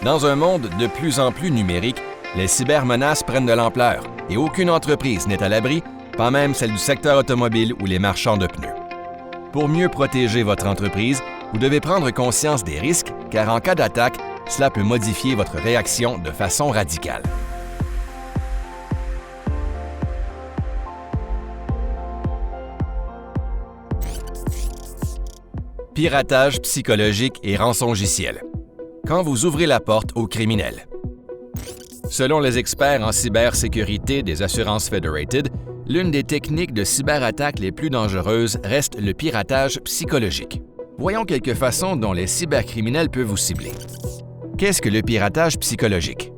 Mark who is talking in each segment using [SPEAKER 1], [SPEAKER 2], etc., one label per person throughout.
[SPEAKER 1] Dans un monde de plus en plus numérique, les cybermenaces prennent de l'ampleur et aucune entreprise n'est à l'abri, pas même celle du secteur automobile ou les marchands de pneus. Pour mieux protéger votre entreprise, vous devez prendre conscience des risques, car en cas d'attaque, cela peut modifier votre réaction de façon radicale. Piratage psychologique et rançongiciel. Quand vous ouvrez la porte aux criminels. Selon les experts en cybersécurité des assurances Federated, l'une des techniques de cyberattaque les plus dangereuses reste le piratage psychologique. Voyons quelques façons dont les cybercriminels peuvent vous cibler. Qu'est-ce que le piratage psychologique?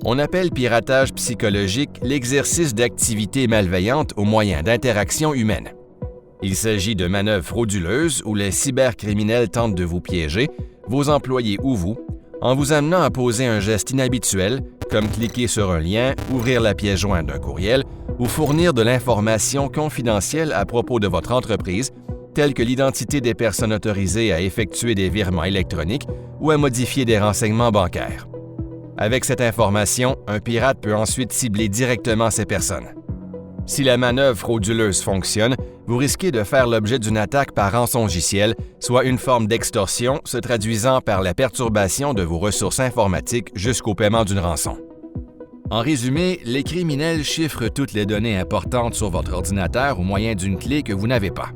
[SPEAKER 1] On appelle piratage psychologique l'exercice d'activités malveillantes au moyen d'interactions humaines. Il s'agit de manœuvres frauduleuses où les cybercriminels tentent de vous piéger, vos employés ou vous, en vous amenant à poser un geste inhabituel, comme cliquer sur un lien, ouvrir la pièce jointe d'un courriel ou fournir de l'information confidentielle à propos de votre entreprise, telle que l'identité des personnes autorisées à effectuer des virements électroniques ou à modifier des renseignements bancaires. Avec cette information, un pirate peut ensuite cibler directement ces personnes. Si la manœuvre frauduleuse fonctionne, vous risquez de faire l'objet d'une attaque par rançongiciel, soit une forme d'extorsion se traduisant par la perturbation de vos ressources informatiques jusqu'au paiement d'une rançon. En résumé, les criminels chiffrent toutes les données importantes sur votre ordinateur au moyen d'une clé que vous n'avez pas.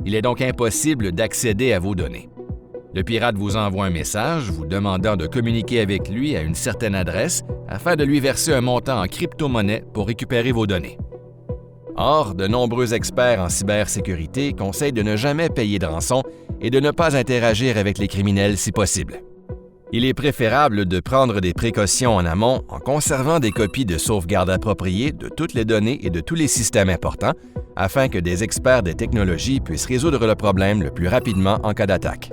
[SPEAKER 1] Il est donc impossible d'accéder à vos données. Le pirate vous envoie un message vous demandant de communiquer avec lui à une certaine adresse afin de lui verser un montant en crypto-monnaie pour récupérer vos données. Or, de nombreux experts en cybersécurité conseillent de ne jamais payer de rançon et de ne pas interagir avec les criminels si possible. Il est préférable de prendre des précautions en amont en conservant des copies de sauvegarde appropriées de toutes les données et de tous les systèmes importants afin que des experts des technologies puissent résoudre le problème le plus rapidement en cas d'attaque.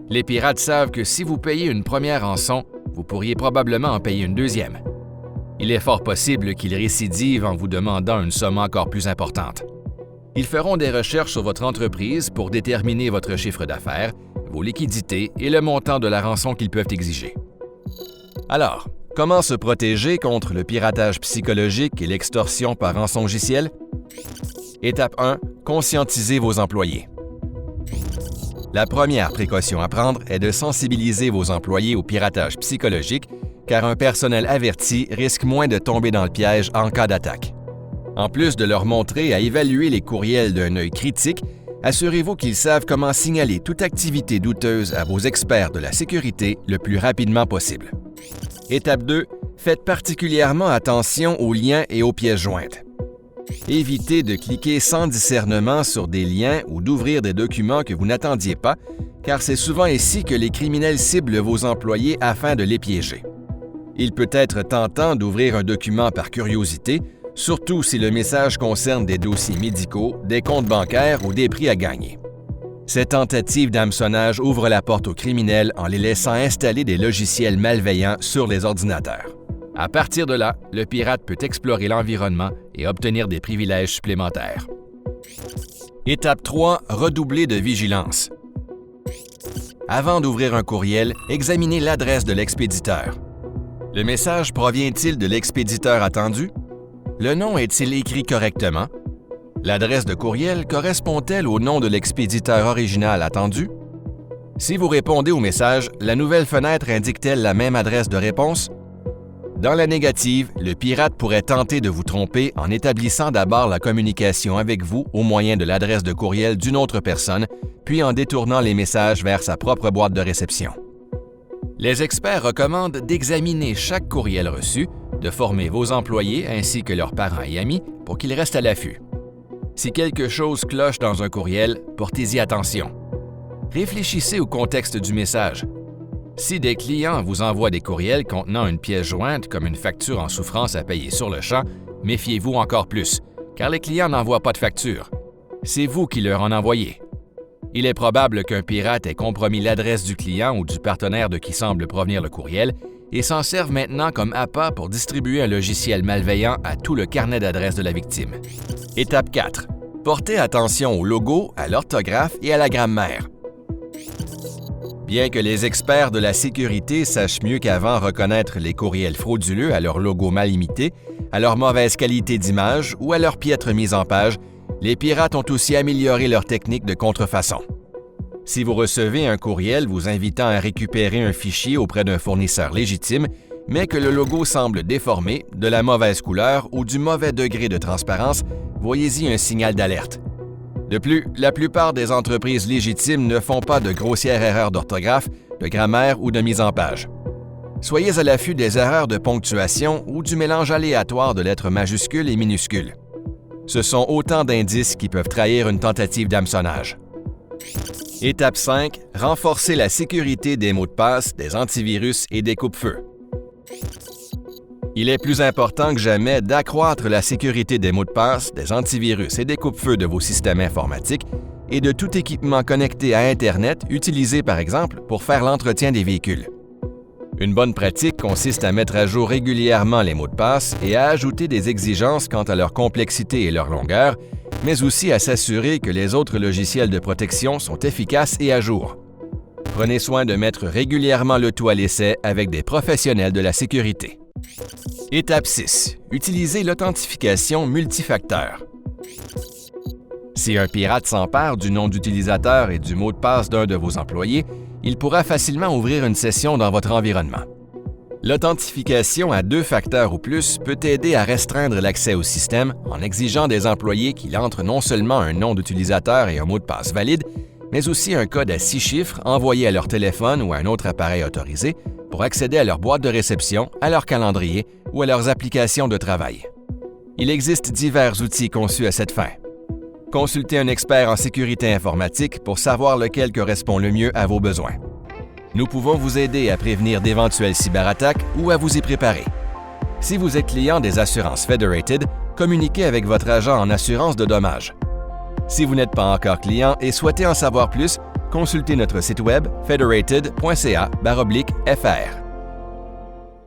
[SPEAKER 1] Les pirates savent que si vous payez une première rançon, vous pourriez probablement en payer une deuxième. Il est fort possible qu'ils récidivent en vous demandant une somme encore plus importante. Ils feront des recherches sur votre entreprise pour déterminer votre chiffre d'affaires, vos liquidités et le montant de la rançon qu'ils peuvent exiger. Alors, comment se protéger contre le piratage psychologique et l'extorsion par rançongiciel? Étape 1. Conscientiser vos employés. La première précaution à prendre est de sensibiliser vos employés au piratage psychologique, car un personnel averti risque moins de tomber dans le piège en cas d'attaque. En plus de leur montrer à évaluer les courriels d'un œil critique, assurez-vous qu'ils savent comment signaler toute activité douteuse à vos experts de la sécurité le plus rapidement possible. Étape 2. Faites particulièrement attention aux liens et aux pièces jointes. Évitez de cliquer sans discernement sur des liens ou d'ouvrir des documents que vous n'attendiez pas, car c'est souvent ici que les criminels ciblent vos employés afin de les piéger. Il peut être tentant d'ouvrir un document par curiosité, surtout si le message concerne des dossiers médicaux, des comptes bancaires ou des prix à gagner. Ces tentatives d'hameçonnage ouvrent la porte aux criminels en les laissant installer des logiciels malveillants sur les ordinateurs. À partir de là, le pirate peut explorer l'environnement et obtenir des privilèges supplémentaires. Étape 3. Redoubler de vigilance. Avant d'ouvrir un courriel, examinez l'adresse de l'expéditeur. Le message provient-il de l'expéditeur attendu? Le nom est-il écrit correctement? L'adresse de courriel correspond-elle au nom de l'expéditeur original attendu? Si vous répondez au message, la nouvelle fenêtre indique-t-elle la même adresse de réponse? Dans la négative, le pirate pourrait tenter de vous tromper en établissant d'abord la communication avec vous au moyen de l'adresse de courriel d'une autre personne, puis en détournant les messages vers sa propre boîte de réception. Les experts recommandent d'examiner chaque courriel reçu, de former vos employés ainsi que leurs parents et amis pour qu'ils restent à l'affût. Si quelque chose cloche dans un courriel, portez-y attention. Réfléchissez au contexte du message. Si des clients vous envoient des courriels contenant une pièce jointe comme une facture en souffrance à payer sur le champ, méfiez-vous encore plus, car les clients n'envoient pas de facture. C'est vous qui leur en envoyez. Il est probable qu'un pirate ait compromis l'adresse du client ou du partenaire de qui semble provenir le courriel et s'en serve maintenant comme appât pour distribuer un logiciel malveillant à tout le carnet d'adresses de la victime. Étape 4. Portez attention au logo, à l'orthographe et à la grammaire. Bien que les experts de la sécurité sachent mieux qu'avant reconnaître les courriels frauduleux à leur logo mal imité, à leur mauvaise qualité d'image ou à leur piètre mise en page, les pirates ont aussi amélioré leur technique de contrefaçon. Si vous recevez un courriel vous invitant à récupérer un fichier auprès d'un fournisseur légitime, mais que le logo semble déformé, de la mauvaise couleur ou du mauvais degré de transparence, voyez-y un signal d'alerte. De plus, la plupart des entreprises légitimes ne font pas de grossières erreurs d'orthographe, de grammaire ou de mise en page. Soyez à l'affût des erreurs de ponctuation ou du mélange aléatoire de lettres majuscules et minuscules. Ce sont autant d'indices qui peuvent trahir une tentative d'hameçonnage. Étape 5. Renforcer la sécurité des mots de passe, des antivirus et des coupe-feux. Il est plus important que jamais d'accroître la sécurité des mots de passe, des antivirus et des coupe-feux de vos systèmes informatiques et de tout équipement connecté à Internet utilisé par exemple pour faire l'entretien des véhicules. Une bonne pratique consiste à mettre à jour régulièrement les mots de passe et à ajouter des exigences quant à leur complexité et leur longueur, mais aussi à s'assurer que les autres logiciels de protection sont efficaces et à jour. Prenez soin de mettre régulièrement le tout à l'essai avec des professionnels de la sécurité. Étape 6. Utilisez l'authentification multifacteur. Si un pirate s'empare du nom d'utilisateur et du mot de passe d'un de vos employés, il pourra facilement ouvrir une session dans votre environnement. L'authentification à 2 facteurs ou plus peut aider à restreindre l'accès au système en exigeant des employés qu'il entre non seulement un nom d'utilisateur et un mot de passe valide, mais aussi un code à 6 chiffres envoyé à leur téléphone ou à un autre appareil autorisé pour accéder à leur boîte de réception, à leur calendrier ou à leurs applications de travail. Il existe divers outils conçus à cette fin. Consultez un expert en sécurité informatique pour savoir lequel correspond le mieux à vos besoins. Nous pouvons vous aider à prévenir d'éventuelles cyberattaques ou à vous y préparer. Si vous êtes client des assurances Federated, communiquez avec votre agent en assurance de dommages. Si vous n'êtes pas encore client et souhaitez en savoir plus, consultez notre site web federated.ca/fr.